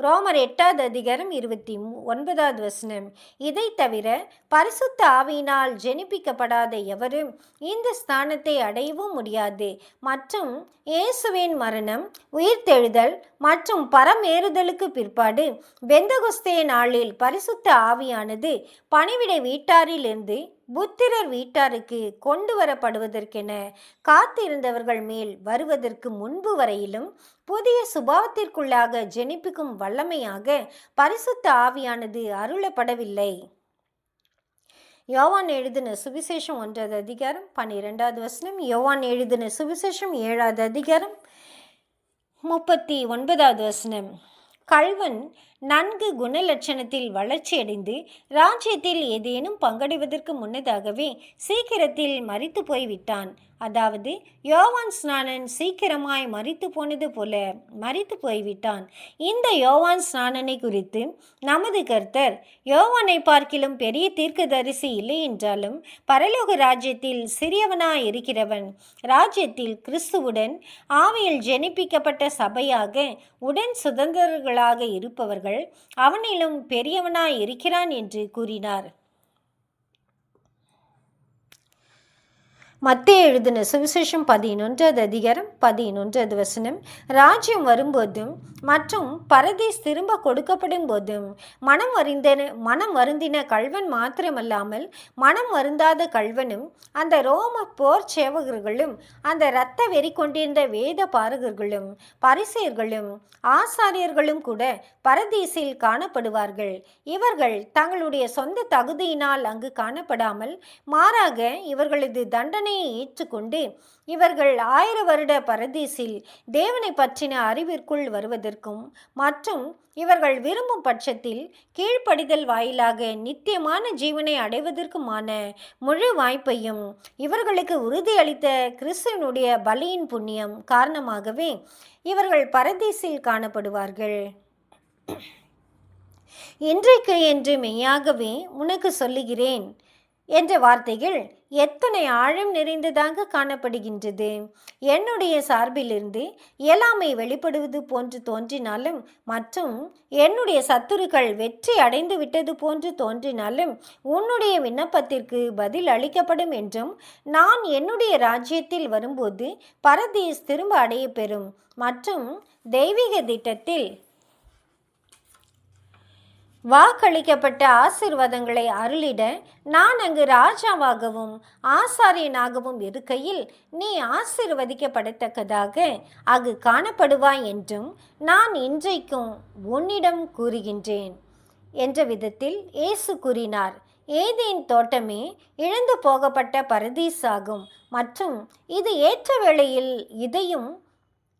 ரோமர் 8:29 இதை தவிர பரிசுத்த ஆவியினால் ஜெனிப்பிக்கப்படாத எவரும் இந்த ஸ்தானத்தை அடையவும் முடியாது. மற்றும் இயேசுவின் மரணம், உயிர்த்தெழுதல் மற்றும் பரமேறுதலுக்கு பிற்பாடு பெந்தகொஸ்தே நாளில் பரிசுத்த ஆவியானது பணிவிட வீட்டாரிலிருந்து புத்திரர் வீட்டாருக்கு கொண்டு வரப்படுவதற்கென காத்திருந்தவர்கள் மேல் வருவதற்கு முன்பு வரையிலும் புதிய சுபாவத்திற்குள்ளாக ஜெனிப்பிக்கும் வல்லமையாக பரிசுத்த ஆவியானது அருளப்படவில்லை. யோவான் எழுதின சுவிசேஷம் 1:12. யோவான் எழுதின சுவிசேஷம் 7:39. கள்வன் நன்கு குணலட்சணத்தில் வளர்ச்சியடைந்து ராஜ்யத்தில் ஏதேனும் பங்கடைவதற்கு முன்னதாகவே சீக்கிரத்தில் மரித்து போய்விட்டான். அதாவது யோவான் ஸ்நானன் சீக்கிரமாய் மரித்து போனது போல மரித்து போய்விட்டான். இந்த யோவான் ஸ்நானனை குறித்து நமது கர்த்தர், யோவானை பார்க்கிலும் பெரிய தீர்க்கதரிசி இல்லை என்றாலும் பரலோக ராஜ்யத்தில் சிறியவனாய் இருக்கிறவன் ராஜ்யத்தில் கிறிஸ்துவுடன் ஆவியில் ஜெனிப்பிக்கப்பட்ட சபையாக உடன் சுதந்திரர்களாக இருப்பவர்கள் அவனிலும் பெரியவனாய் இருக்கிறான் என்று கூறினார். மத்தேயு எழுதின சுவிசேஷம் 11:11. ராஜ்யம் வரும்போதும் மற்றும் பரதீஸ் திரும்ப கொடுக்கப்படும் போதும் மனம் வருந்தின கள்வன் மாத்திரமல்லாமல் மனம் வருந்தாத கள்வனும் அந்த ரோம போர் சேவகர்களும் அந்த இரத்த வெறி கொண்டிருந்த வேத பாரகர்களும் பரிசேயர்களும் ஆசாரியர்களும் கூட பரதீசில் காணப்படுவார்கள். இவர்கள் தங்களுடைய சொந்த தகுதியினால் அங்கு காணப்படாமல் மாறாக இவர்களது தண்டனையை ஏற்றுக்கொண்டு இவர்கள் 1000 வருட பரதீசில் தேவனை பற்றின அறிவிற்குள் வருவதற்கும் மற்றும் இவர்கள் விரும்பும் பட்சத்தில் கீழ்ப்படிதல் வாயிலாக நித்தியமான ஜீவனை அடைவதற்குமான முழு வாய்ப்பையும் இவர்களுக்கு உறுதியளித்த கிறிஸ்துவனுடைய பலியின் புண்ணியம் காரணமாகவே இவர்கள் பரதீசில் காணப்படுவார்கள். இன்றைக்கு என்று மெய்யாகவே உனக்கு சொல்லுகிறேன் என்ற வார்த்தைகள் எத்தனை ஆழம் நிறைந்ததாக காணப்படுகின்றது. என்னுடைய சார்பிலிருந்து இயலாமை வெளிப்படுவது போன்று தோன்றினாலும் மற்றும் என்னுடைய சத்துருக்கள் வெற்றி அடைந்து விட்டது போன்று தோன்றினாலும் உன்னுடைய விண்ணப்பத்திற்கு பதில் அளிக்கப்படும் என்றும் நான் என்னுடைய ராஜ்யத்தில் வரும்போது பரதீஸ் திரும்ப அடைய பெறும் மற்றும் தெய்வீக திட்டத்தில் வாக்களிக்கப்பட்ட ஆசீர்வாதங்களை அருளிட நான் அங்கு ராஜாவாகவும் ஆசாரியனாகவும் இருக்கையில் நீ ஆசீர்வதிக்கப்படத்தக்கதாக அங்கு காணப்படுவாய் என்றும் நான் இன்றைக்கும் உன்னிடம் கூறுகின்றேன் என்ற விதத்தில் இயேசு கூறினார். ஏதேன் தோட்டமே இழந்து போகப்பட்ட பரதீஸ் ஆகும் மற்றும் இது ஏற்ற வேளையில் இதையும்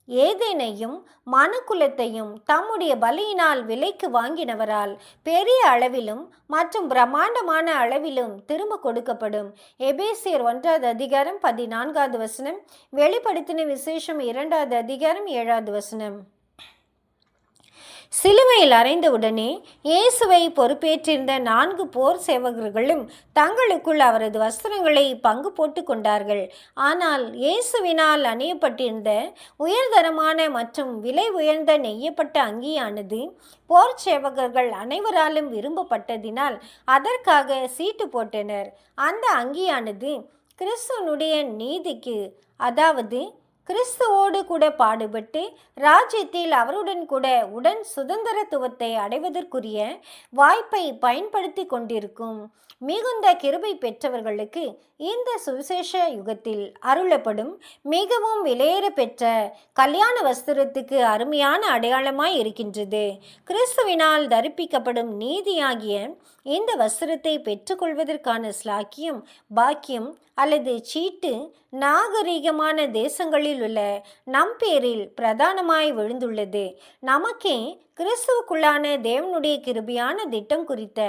ஏதேனையும் மனுக்குலத்தையும் தம்முடைய பலியினால் விலைக்கு வாங்கினவரால் பெரிய அளவிலும் மற்றும் பிரம்மாண்டமான அளவிலும் திரும்ப கொடுக்கப்படும். எபேசியர் 1:14 வெளிப்படுத்தின விசேஷம் 2:7. சிலுவையில் அறைந்தவுடனே இயேசுவை பொறுப்பேற்றிருந்த 4 போர் சேவகர்களும் தங்களுக்குள் அவரது வஸ்திரங்களை பங்கு போட்டு கொண்டார்கள். ஆனால் இயேசுவினால் அணியப்பட்டிருந்த உயர்தரமான மற்றும் விலை உயர்ந்த நெய்யப்பட்ட அங்கியானது போர் சேவகர்கள் அனைவராலும் விரும்பப்பட்டதினால் அதற்காக சீட்டு போட்டனர். அந்த அங்கியானது கிறிஸ்துவனுடைய நீதிக்கு, அதாவது கிறிஸ்துவோடு கூட பாடுபட்டு ராஜ்யத்தில் அவருடன் கூட உடன் சுதந்திரத்துவத்தை அடைவதற்குரிய வாய்ப்பை பயன்படுத்தி கொண்டிருக்கும் மிகுந்த கிருபை பெற்றவர்களுக்கு இந்த சுவிசேஷ யுகத்தில் அருளப்படும் மிகவும் விலையேற பெற்ற கல்யாண வஸ்திரத்துக்கு அருமையான அடையாளமாய் இருக்கின்றது. கிறிஸ்துவினால் தரிப்பிக்கப்படும் நீதியாகிய இந்த வஸ்திரத்தை பெற்றுக்கொள்வதற்கான ஸ்லாக்கியம், பாக்கியம் அல்லது சீட்டு நாகரீகமான தேசங்களில் உள்ள நம் பேரில் பிரதானமாய் விழுந்துள்ளது. நமக்கே கிறிஸ்துவுக்குள்ளான தேவனுடைய கிருபையான திட்டம் குறித்த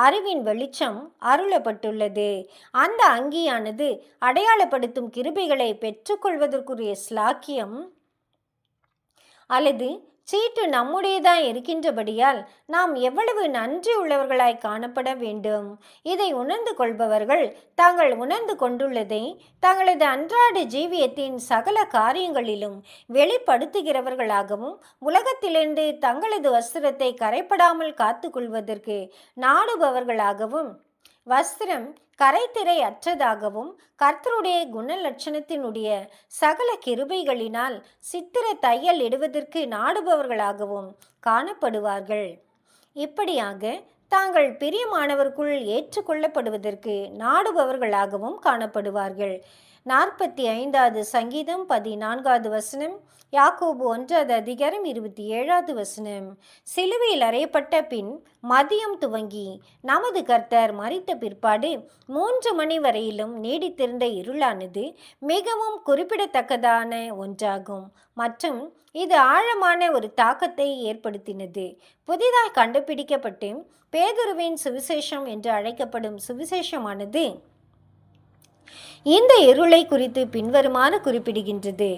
அறிவின் வெளிச்சம் அருளப்பட்டுள்ளது. அந்த அங்கியானது அடையாளப்படுத்தும் கிருபைகளை பெற்றுக்கொள்வதற்குரிய ஸ்லாக்கியம் அல்லது சீட்டு நம்முடையதாய் இருக்கின்றபடியால் நாம் எவ்வளவு நன்றி உள்ளவர்களாய் காணப்பட வேண்டும். இதை உணர்ந்து கொள்பவர்கள் தாங்கள் உணர்ந்து கொண்டுள்ளதை தங்களது அன்றாட ஜீவியத்தின் சகல காரியங்களிலும் வெளிப்படுத்துகிறவர்களாகவும் உலகத்திலிருந்து தங்களது வஸ்திரத்தை கரைப்படாமல் காத்து கொள்வதற்கு நாடுபவர்களாகவும், வஸ்திரம் கரைத்திரை அற்றதாகவும் கர்த்தருடைய குணலட்சணத்தினுடைய சகல கிருபைகளினால் சித்திர தையல் இடுவதற்கு நாடுபவர்களாகவும் காணப்படுவார்கள். இப்படியாக தாங்கள் பிரியமானவருக்குள் ஏற்றுக்கொள்ளப்படுவதற்கு நாடுபவர்களாகவும் காணப்படுவார்கள். 45 சங்கீதம் 14 யாக்கோபு 1:27. சிலுவையில் அறையப்பட்ட பின் மதியம் துவங்கி நமது கர்த்தர் மரித்த பிற்பாடு 3 மணி வரையிலும் நீடித்திருந்த இருளானது மிகவும் குறிப்பிடத்தக்கதான ஒன்றாகும் மற்றும் இது ஆழமான ஒரு தாக்கத்தை ஏற்படுத்தினது. புதிதாக கண்டுபிடிக்கப்பட்டு பேதுருவின் சுவிசேஷம் என்று அழைக்கப்படும் சுவிசேஷமானது இந்த இருளை குறித்து பின்வருமாறு குறிப்பிடுகின்றது.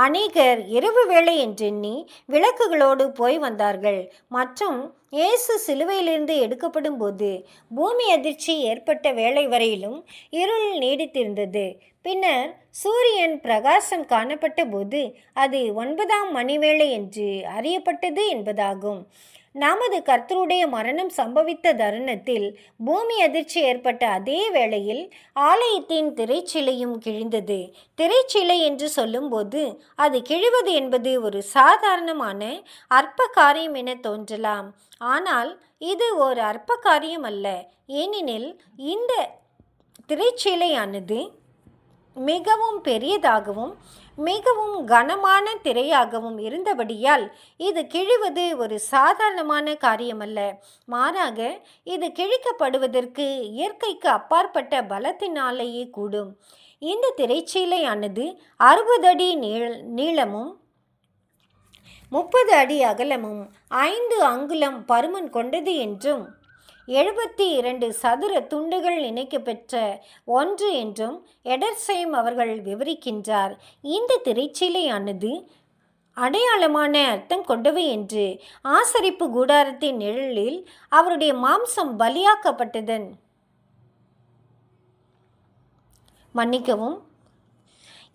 அநேகர் இரவு வேளை என்றெண்ணி விளக்குகளோடு போய் வந்தார்கள் மற்றும் இயேசு சிலுவையிலிருந்து எடுக்கப்படும் போது பூமி அதிர்ச்சி ஏற்பட்ட வேளை வரையிலும் இருள் நீடித்திருந்தது. பின்னர் சூரியன் பிரகாசம் காணப்பட்ட போது அது 9ஆம் மணிவேளை என்று அறியப்பட்டது என்பதாகும். நமது கர்த்தருடைய மரணம் சம்பவித்த தருணத்தில் பூமி அதிர்ச்சி ஏற்பட்ட அதே வேளையில் ஆலயத்தின் திரைச்சீலையும் கிழிந்தது. திரைச்சீலை என்று சொல்லும்போது அது கிழிவது என்பது ஒரு சாதாரணமான அற்ப காரியம் என தோன்றலாம். ஆனால் இது ஒரு அற்ப காரியம் அல்ல. ஏனெனில் இந்த திரைச்சீலையானது மிகவும் பெரியதாகவும் மிகவும் கனமான திரையாகவும் இருந்தபடியால் இது கிழிவது ஒரு சாதாரணமான காரியமல்ல. மாறாக இது கிழிக்கப்படுவதற்கு இயற்கைக்கு அப்பாற்பட்ட பலத்தினாலேயே கூடும். இந்த திரைச்சீலையானது 60 அடி நீளமும் 30 அடி அகலமும் 5 அங்குலம் பருமன் கொண்டது என்றும் 72 சதுர துண்டுகள் இணைக்கப்பெற்ற ஒன்று என்றும் எடர்சைம் அவர்கள் விவரிக்கின்றார். இந்த திரைச்சீலையானது அடையாளமான அர்த்தம் கொண்டவை என்று ஆசரிப்பு கூடாரத்தின் நிழலில் அவருடைய மாம்சம் பலியாக்கப்பட்டதன்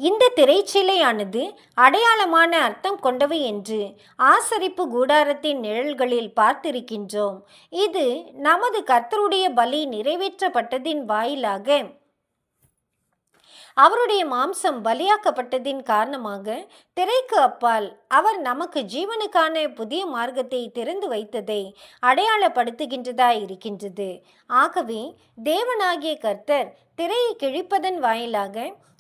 இந்த திரைச்சீலையானது அடையாளமான அர்த்தம் கொண்டவை என்று ஆசரிப்பு கூடாரத்தின் நிழல்களில் பார்த்திருக்கின்றோம். இது நமது கர்த்தருடைய பலி நிறைவேற்றப்பட்டதின் வாயிலாக அவருடைய மாம்சம் பலியாக்கப்பட்டதின் காரணமாக திரைக்கு அப்பால் அவர் நமக்கு ஜீவனுக்கான புதிய மார்க்கத்தை திறந்து வைத்ததை அடையாளப்படுத்துகின்றதாய் இருக்கின்றது. ஆகவே தேவனாகிய கர்த்தர் திரையை கிழிப்பதன் வாயிலாக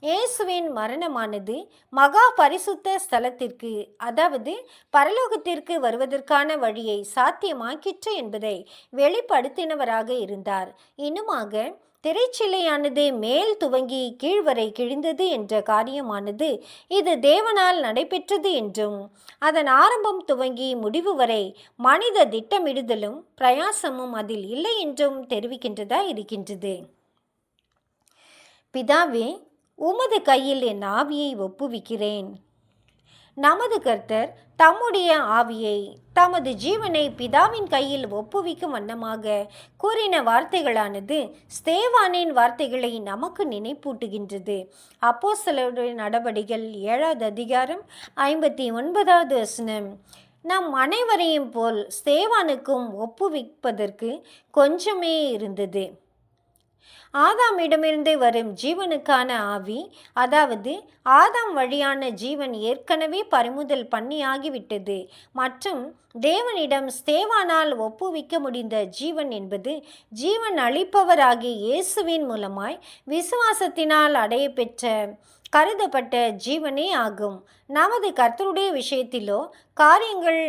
இயேசுவின் மரணமானது மகா பரிசுத்த ஸ்தலத்திற்கு, அதாவது பரலோகத்திற்கு வருவதற்கான வழியை சாத்தியமாக்கிற்று என்பதை வெளிப்படுத்தினவராக இருந்தார். இன்னுமாக திரைச்சிலையானது மேல் துவங்கி கீழ்வரை கிழிந்தது என்ற காரியமானது இது தேவனால் நடைபெற்றது என்றும் அதன் ஆரம்பம் துவங்கி முடிவு வரை மனித திட்டமிடுதலும் பிரயாசமும் அதில் இல்லை என்றும் தெரிவிக்கின்றதா இருக்கின்றது. பிதாவே, உமது கையில் என் ஆவியை ஒப்புவிக்கிறேன். நமது கர்த்தர் தம்முடைய ஆவியை, தமது ஜீவனை பிதாவின் கையில் ஒப்புவிக்கும் வண்ணமாக கூறின வார்த்தைகளானது ஸ்தேவானின் வார்த்தைகளை நமக்கு நினைப்பூட்டுகின்றது. அப்போஸ்தலருடைய நடபடிகள் 7வது அதிகாரம் 59வது வசனம். நம் அனைவரையும் போல் ஸ்தேவானுக்கும் ஒப்புவிப்பதற்கு கொஞ்சமே இருந்தது. ஆதாமிடமிருந்து வரும் ஜீவனுக்கான ஆவி, அதாவது ஆதாம் வழியான ஜீவன் ஏற்கனவே பறிமுதல் பண்ணியாகிவிட்டது. மற்றும் தேவனிடம் ஸ்தேவானால் ஒப்புவிக்க முடிந்த ஜீவன் என்பது ஜீவன் அளிப்பவராகிய இயேசுவின் மூலமாய் விசுவாசத்தினால் அடையப்பெற்ற கருதப்பட்ட ஜீவனே ஆகும். நமது கர்த்தருடைய விஷயத்திலோ காரியங்கள்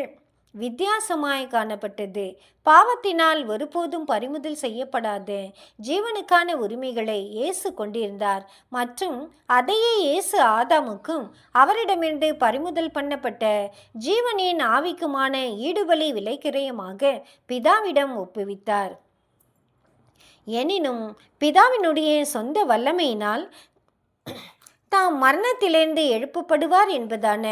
வித்தியாசமாய் காணப்பட்டது. பாவத்தினால் ஒருபோதும் பறிமுதல் செய்யப்படாத ஜீவனுக்கான உரிமைகளை இயேசு கொண்டிருந்தார். மற்றும் அதையே இயேசு ஆதாமுக்கும் அவரிடமிருந்து பறிமுதல் பண்ணப்பட்ட ஜீவனின் ஆவிக்குமான ஈடுபலி விலைக்கிரயமாக பிதாவிடம் ஒப்புவித்தார். எனினும் பிதாவினுடைய சொந்த வல்லமையினால் தாம் மரணத்திலிருந்து எழுப்பப்படுவார் என்பதான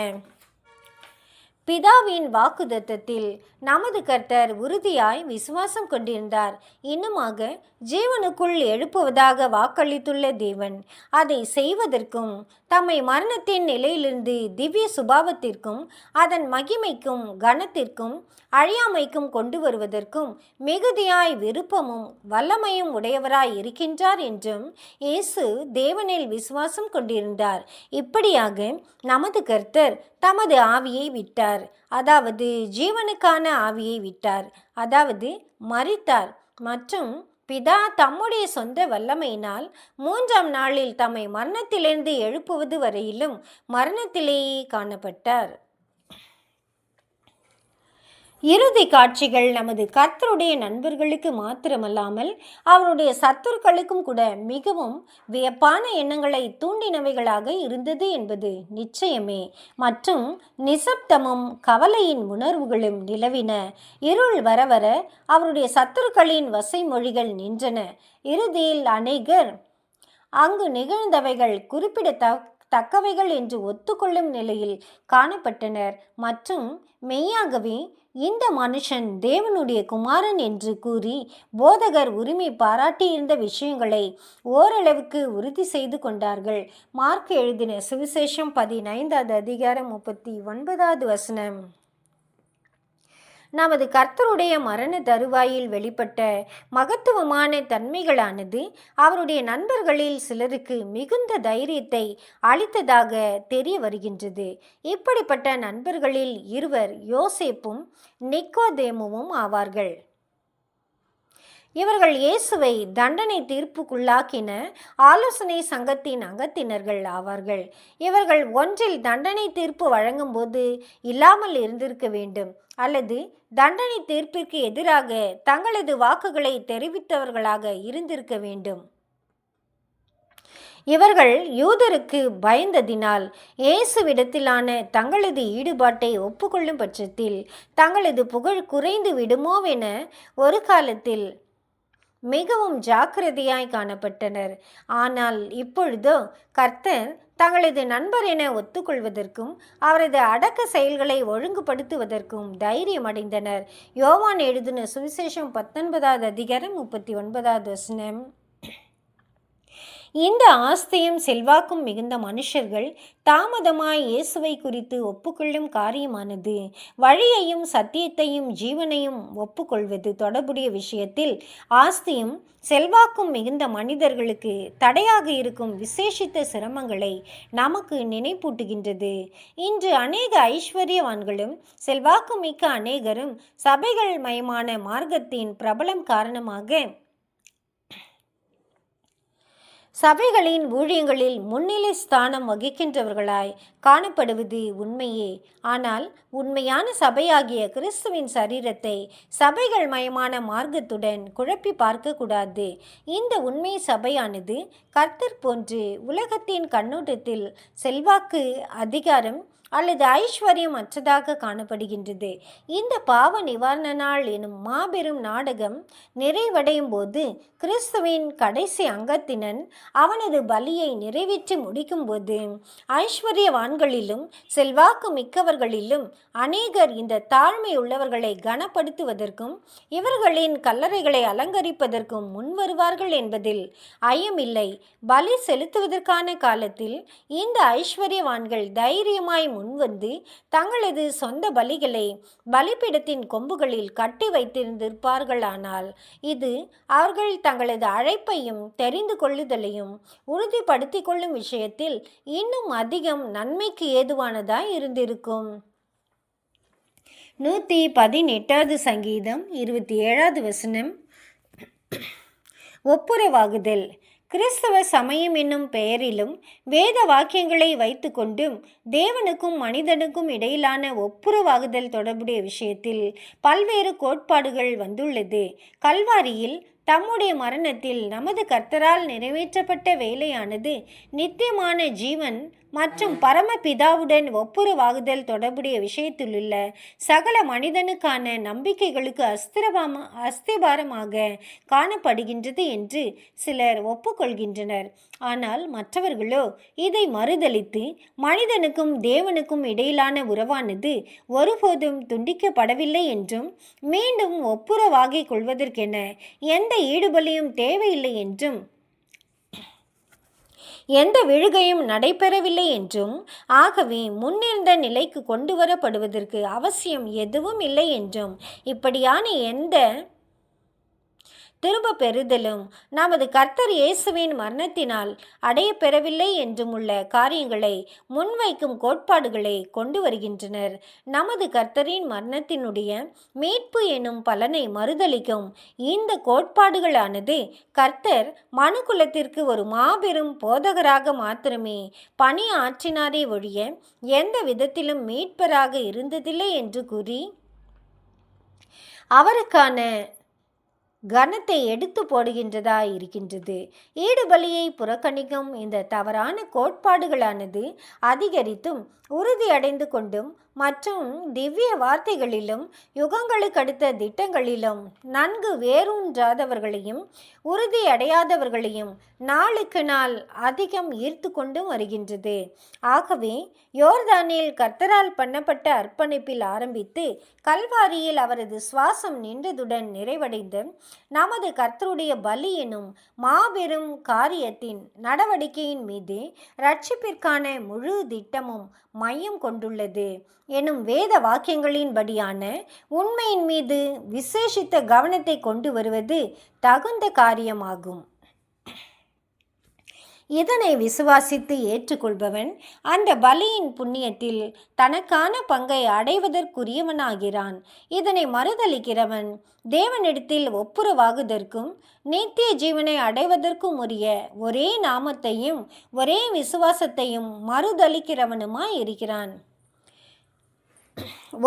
பிதாவின் வாக்குத்தத்தத்தில் நமது கர்த்தர் உறுதியாய் விசுவாசம் கொண்டிருந்தார். இன்னுமாக ஜீவனுக்குள் எழுப்புவதாக வாக்களித்துள்ள தேவன் அதை செய்வதற்கும் தம்மை மரணத்தின் நிலையிலிருந்து திவ்ய சுபாவத்திற்கும் அதன் மகிமைக்கும் கனத்திற்கும் அழியாமைக்கும் கொண்டு வருவதற்கும் மிகுதியாய் விருப்பமும் வல்லமையும் உடையவராய் இருக்கின்றார் என்றும் இயேசு தேவனில் விசுவாசம் கொண்டிருந்தார். இப்படியாக நமது கர்த்தர் தமது ஆவியை விட்டார், அதாவது ஜீவனுக்கான ஆவியை விட்டார், அதாவது மரித்தார். மற்றும் பிதா தம்முடைய சொந்த வல்லமையினால் 3ஆம் நாளில் தம்மை மரணத்திலிருந்து எழுப்புவது வரையிலும் மரணத்திலேயே காணப்பட்டார். இறுதி காட்சிகள் நமது கர்த்தருடைய நண்பர்களுக்கு மாத்திரமல்லாமல் அவருடைய சத்துருக்களுக்கும் கூட மிகவும் வியப்பான எண்ணங்களை தூண்டினவைகளாக இருந்தது என்பது நிச்சயமே. மற்றும் நிசப்தமும் கவலையின் உணர்வுகளும் நிலவின. இருள் வர வர அவருடைய சத்துருக்களின் வசை மொழிகள் நின்றன. இறுதியில் அநேகர் அங்கு நிகழ்ந்தவைகள் குறிப்பிடத்தக்கவைகள் என்று ஒத்துக்கொள்ளும் நிலையில் காணப்பட்டனர். மற்றும் மெய்யாகவே இந்த மனுஷன் தேவனுடைய குமாரன் என்று கூறி போதகர் உரிமை பாராட்டியிருந்த விஷயங்களை ஓரளவுக்கு உறுதி செய்து கொண்டார்கள். மார்க் எழுதின சுவிசேஷம் 15வது அதிகாரம் 39வது வசனம். நமது கர்த்தருடைய மரண தருவாயில் வெளிப்பட்ட மகத்துவமான தன்மைகளானது அவருடைய நண்பர்களில் சிலருக்கு மிகுந்த தைரியத்தை அளித்ததாக தெரிய வருகின்றது. இப்படிப்பட்ட நண்பர்களில் இருவர் யோசேப்பும் நிக்கோதேமுவும் ஆவார்கள். இவர்கள் இயேசுவை தண்டனை தீர்ப்புக்குள்ளாக்கின ஆலோசனை சங்கத்தின் அங்கத்தினர்கள் ஆவார்கள். இவர்கள் ஒன்றில் தண்டனை தீர்ப்பு வழங்கும்போது இல்லாமல் இருந்திருக்க வேண்டும், அல்லது தண்டனை தீர்ப்பிற்கு எதிராக தங்களது வாக்குகளை தெரிவித்தவர்களாக இருந்திருக்க வேண்டும். இவர்கள் யூதருக்கு பயந்ததினால் இயேசுவிடத்திலான தங்களது ஈடுபாட்டை ஒப்புக்கொள்ளும் பட்சத்தில் தங்களது புகழ் குறைந்து விடுமோவென ஒரு காலத்தில் மிகவும் ஜாக்கிரதையாய் காணப்பட்டனர். ஆனால் இப்பொழுதோ கர்த்தர் தங்களது நண்பர் என ஒத்துக்கொள்வதற்கும் அவரது அடக்க செயல்களை ஒழுங்குபடுத்துவதற்கும் தைரியம் அடைந்தனர். யோவான் எழுதின சுவிசேஷம் 19வது அதிகாரம் 39வது வசனம். இந்த ஆஸ்தியும் செல்வாக்கும் மிகுந்த மனுஷர்கள் தாமதமாய் இயேசுவை குறித்து ஒப்புக்கொள்ளும் காரியமானது வழியையும் சத்தியத்தையும் ஜீவனையும் ஒப்புக்கொள்வது தொடர்புடைய விஷயத்தில் ஆஸ்தியும் செல்வாக்கும் மிகுந்த மனிதர்களுக்கு தடையாக இருக்கும் விசேஷித்த சிரமங்களை நமக்கு நினைப்பூட்டுகின்றது. இன்று அநேக ஐஸ்வர்யவான்களும் செல்வாக்கு மிக்க அநேகரும் சபைகள் மயமான மார்க்கத்தின் பிரபலம் காரணமாக சபைகளின் ஊழியங்களில் முன்னிலை ஸ்தானம் வகிக்கின்றவர்களாய் காணப்படுவது உண்மையே. ஆனால் உண்மையான சபையாகிய கிறிஸ்துவின் சரீரத்தை சபைகள் மயமான மார்க்கத்துடன் குழப்பி பார்க்கக்கூடாது. இந்த உண்மை சபையானது கர்த்தர் போன்று உலகத்தின் கண்ணோட்டத்தில் செல்வாக்கு, அதிகாரம் அல்லது ஐஸ்வர்யம் அற்றதாக காணப்படுகின்றது. இந்த பாவ நிவாரண நாள் எனும் மாபெரும் நாடகம் நிறைவடையும் போது கிறிஸ்துவின் கடைசி அங்கத்தினன் அவனது பலியை நிறைவேற்றி முடிக்கும்போது ஐஸ்வர்யவான்களிலும் செல்வாக்கு மிக்கவர்களிலும் அநேகர் இந்த தாழ்மை உள்ளவர்களை கனப்படுத்துவதற்கும் இவர்களின் கல்லறைகளை அலங்கரிப்பதற்கும் முன்வருவார்கள் என்பதில் ஐயமில்லை. பலி செலுத்துவதற்கான காலத்தில் இந்த ஐஸ்வர்யவான்கள் தைரியமாய் முன்வந்து தங்களது சொந்த பலிகளை பலிபீடத்தின் கொம்புகளில் கட்டி வைத்திருந்திருப்பார்களானால் இது அவர்கள் தங்களது அழைப்பையும் தெரிந்து கொள்ளுதலையும் உறுதிப்படுத்தி கொள்ளும் விஷயத்தில் இன்னும் அதிகம் நன்மைக்கு ஏதுவானதாய் இருந்திருக்கும். 118வது சங்கீதம் 27வது வசனம். ஒப்புரவாகுதல். கிறிஸ்தவ சமயம் என்னும் பெயரிலும் வேத வாக்கியங்களை வைத்து கொண்டும் தேவனுக்கும் மனிதனுக்கும் இடையிலான ஒப்புரவாகுதல் தொடர்புடைய விஷயத்தில் பல்வேறு கோட்பாடுகள் வந்துள்ளது. கல்வாரியில் தம்முடைய மரணத்தில் நமது கர்த்தரால் நிறைவேற்றப்பட்ட வேலையானது நித்தியமான ஜீவன் மற்றும் பரமபிதாவுடன் ஒப்புரவாகுதல் தொடர்புடைய விஷயத்திலுள்ள சகல மனிதனுக்கான நம்பிக்கைகளுக்கு அஸ்திபாரமாக காணப்படுகின்றது என்று சிலர் ஒப்புக்கொள்கின்றனர். ஆனால் மற்றவர்களோ இதை மறுதலித்து மனிதனுக்கும் தேவனுக்கும் இடையிலான உறவானது ஒருபோதும் துண்டிக்கப்படவில்லை என்றும் மீண்டும் ஒப்புரவாகிக் கொள்வதற்கென எந்த ஈடுபலியும் தேவையில்லை என்றும் எந்த விழுகையும் நடைபெறவில்லை என்றும் ஆகவே முன்னிருந்த நிலைக்கு கொண்டு வரப்படுவதற்கு அவசியம் எதுவும் இல்லை என்றும் இப்படியான எந்த திரும்ப பெறுதலும் நமது கர்த்தர் இயேசுவின் மரணத்தினால் அடையப்பெறவில்லை என்றும் உள்ள காரியங்களை முன்வைக்கும் கோட்பாடுகளை கொண்டு வருகின்றனர். நமது கர்த்தரின் மரணத்தினுடைய மீட்பு எனும் பலனை மறுதலிக்கும் இந்த கோட்பாடுகளானது கர்த்தர் மனுக்குலத்திற்கு ஒரு மாபெரும் போதகராக மாத்திரமே பணி ஆற்றினாரே ஒழிய எந்த விதத்திலும் மீட்பராக இருந்ததில்லை என்று கூறி அவருக்கான கனத்தை எடுத்து போடுகின்றதா இருக்கின்றது. ஈடுபலியை புறக்கணிக்கும் இந்த தவறான கோட்பாடுகளானது அதிகரித்தும் உறுதியடைந்து கொண்டும் மற்றும் திவ்ய வார்த்தைகளிலும் யுகங்களுக்கு அடுத்த திட்டங்களிலும் நன்கு வேரூன்றாதவர்களையும் உறுதியடையாதவர்களையும் நாளுக்கு நாள் அதிகம் ஈர்த்து கொண்டும் வருகின்றது. ஆகவே யோர்தானில் கர்த்தரால் பண்ணப்பட்ட அர்ப்பணிப்பில் ஆரம்பித்து கல்வாரியில் அவரது சுவாசம் நின்றதுடன் நிறைவடைந்த நமது கர்த்தருடைய பலி எனும் மாபெரும் காரியத்தின் நடவடிக்கையின் மீது இரட்சிப்பிற்கான முழு திட்டமும் மையம் கொண்டுள்ளது எனும் வேத வாக்கியங்களின்படியான உண்மையின் மீது விசேஷித்த கவனத்தை கொண்டு வருவது தகுந்த காரியமாகும். இதனை விசுவாசித்து ஏற்றுக்கொள்பவன் அந்த பலியின் புண்ணியத்தில் தனக்கான பங்கை அடைவதற்குரியவனாகிறான். இதனை மறுதலிக்கிறவன் தேவனிடத்தில் ஒப்புரவாகுதற்கும் நித்திய ஜீவனை அடைவதற்கும் உரிய ஒரே நாமத்தையும் ஒரே விசுவாசத்தையும் மறுதலிக்கிறவனுமாய் இருக்கிறான்.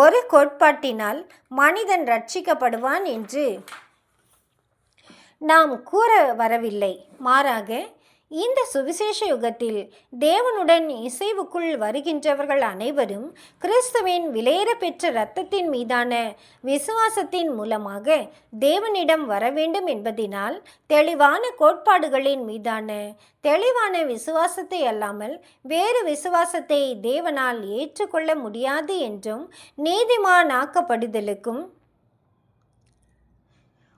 ஒரு கோட்பாட்டினால் மனிதன் ரட்சிக்கப்படுவான் என்று நாம் கூற வரவில்லை. மாறாக இந்த சுவிசேஷ யுகத்தில் தேவனுடன் இசைவுக்குள் வருகின்றவர்கள் அனைவரும் கிறிஸ்துவின் விலையேற பெற்ற இரத்தத்தின் மீதான விசுவாசத்தின் மூலமாக தேவனிடம் வர வேண்டும் என்பதினால் தெளிவான கோட்பாடுகளின் மீதான தெளிவான விசுவாசத்தை அல்லாமல் வேறு விசுவாசத்தை தேவனால் ஏற்றுக்கொள்ள முடியாது என்றும் நீதிமானாக்கப்படுதலுக்கும்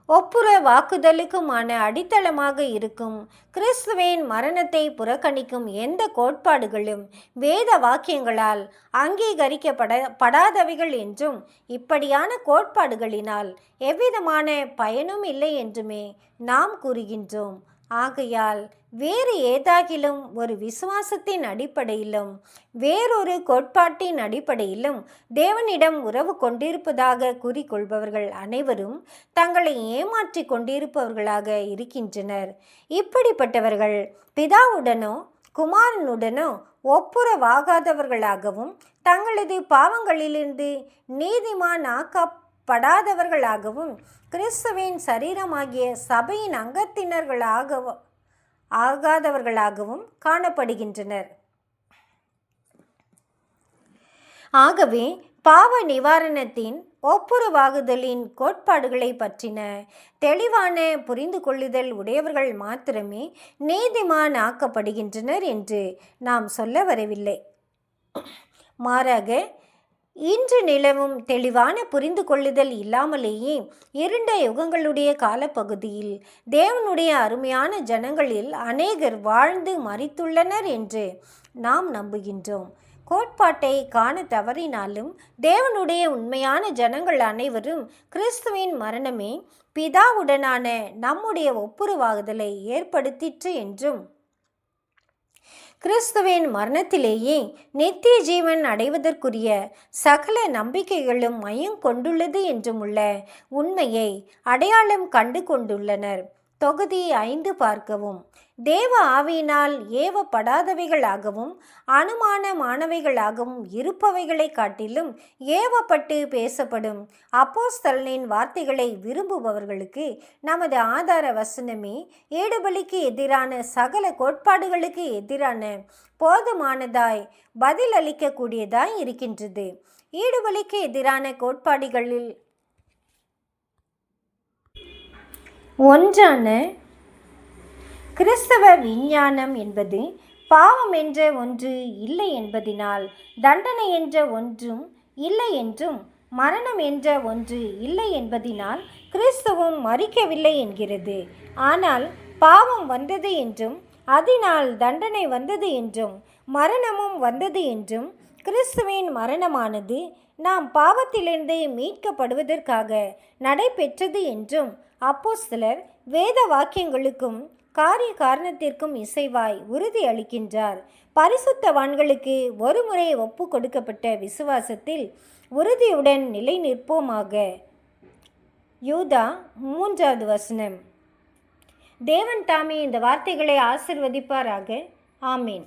ஒப்புரவாக்குதலுக்குமான அடித்தளமாக இருக்கும் கிறிஸ்துவின் மரணத்தை புறக்கணிக்கும் எந்த கோட்பாடுகளும் வேத வாக்கியங்களால் அங்கீகரிக்கப்படாதவைகள் என்றும் இப்படியான கோட்பாடுகளினால் எவ்விதமான பயனும் இல்லை என்றுமே நாம் கூறுகின்றோம். ஆகையால் வேறு ஏதாகிலும் ஒரு விசுவாசத்தின் அடிப்படையிலும் வேறொரு கோட்பாட்டின் அடிப்படையிலும் தேவனிடம் உறவு கொண்டிருப்பதாக கூறிக்கொள்பவர்கள் அனைவரும் தங்களை ஏமாற்றி கொண்டிருப்பவர்களாக இருக்கின்றனர். இப்படிப்பட்டவர்கள் பிதாவுடனோ குமாரனுடனோ ஒப்புரவாகாதவர்களாகவும் தங்களது பாவங்களிலிருந்து நீதிமான் ஆக்கப்படாதவர்களாகவும் கிறிஸ்துவின் சரீரமாகிய சபையின் ஆகாதவர்களாகவும் காணப்படுகின்றனர். ஆகவே பாவ நிவாரணத்தின் ஒப்புரவாகுதலின் கோட்பாடுகளை பற்றின தெளிவான புரிந்து கொள்ளுதல் உடையவர்கள் மாத்திரமே நீதிமான் ஆக்கப்படுகின்றனர் என்று நாம் சொல்ல வரவில்லை. மாறாக இன்று நிலவும் தெளிவான புரிந்து கொள்ளுதல் இல்லாமலேயே இருண்ட யுகங்களுடைய காலப்பகுதியில் தேவனுடைய அருமையான ஜனங்களில் அநேகர் வாழ்ந்து மரித்துள்ளனர் என்று நாம் நம்புகின்றோம். கோட்பாட்டை காண தவறினாலும் தேவனுடைய உண்மையான ஜனங்கள் அனைவரும் கிறிஸ்துவின் மரணமே பிதாவுடனான நம்முடைய ஒப்புரவாகுதலை ஏற்படுத்திற்று என்றும் கிறிஸ்துவின் மரணத்திலேயே நித்திய ஜீவன் அடைவதற்குரிய சகல நம்பிக்கைகளும் மையம் கொண்டுள்ளது என்றும் உள்ள உண்மையை அடையாளம் கண்டு கொண்டுள்ளனர். தொகுதி 5 பார்க்கவும். தேவ ஆவியினால் ஏவப்படாதவைகளாகவும் அனுமானமானவைகளாகவும் இருப்பவைகளை காட்டிலும் ஏவப்பட்டு பேசப்படும் அப்போஸ்தலனின் வார்த்தைகளை விரும்புபவர்களுக்கு நமது ஆதார வசனமே ஈடுபலிக்கு எதிரான சகல கோட்பாடுகளுக்கு எதிரான போதுமானதாய் பதில் அளிக்கக்கூடியதாய் இருக்கின்றது. ஈடுபலிக்கு எதிரான கோட்பாடுகளில் ஒன்றான கிறிஸ்தவ விஞ்ஞானம் என்பது பாவம் என்ற ஒன்று இல்லை என்பதினால் தண்டனை என்ற ஒன்றும் இல்லை என்றும் மரணம் என்ற ஒன்று இல்லை என்பதினால் கிறிஸ்துவும் மரிக்கவில்லை என்கிறது. ஆனால் பாவம் வந்தது என்றும் அதனால் தண்டனை வந்தது என்றும் மரணமும் வந்தது என்றும் கிறிஸ்துவின் மரணமானது நாம் பாவத்திலிருந்து மீட்கப்படுவதற்காக நடைபெற்றது என்றும் அப்போஸ்தலர் வேத வாக்கியங்களுக்கும் காரிய காரணத்திற்கும் இசைவாய் உறுதி அளிக்கின்றார். பரிசுத்தவான்களுக்கு ஒருமுறை ஒப்பு கொடுக்கப்பட்ட விசுவாசத்தில் உறுதியுடன் நிலை நிற்போமாக. யூதா 3வது வசனம். தேவன் தாமே இந்த வார்த்தைகளை ஆசிர்வதிப்பாராக. ஆமேன்.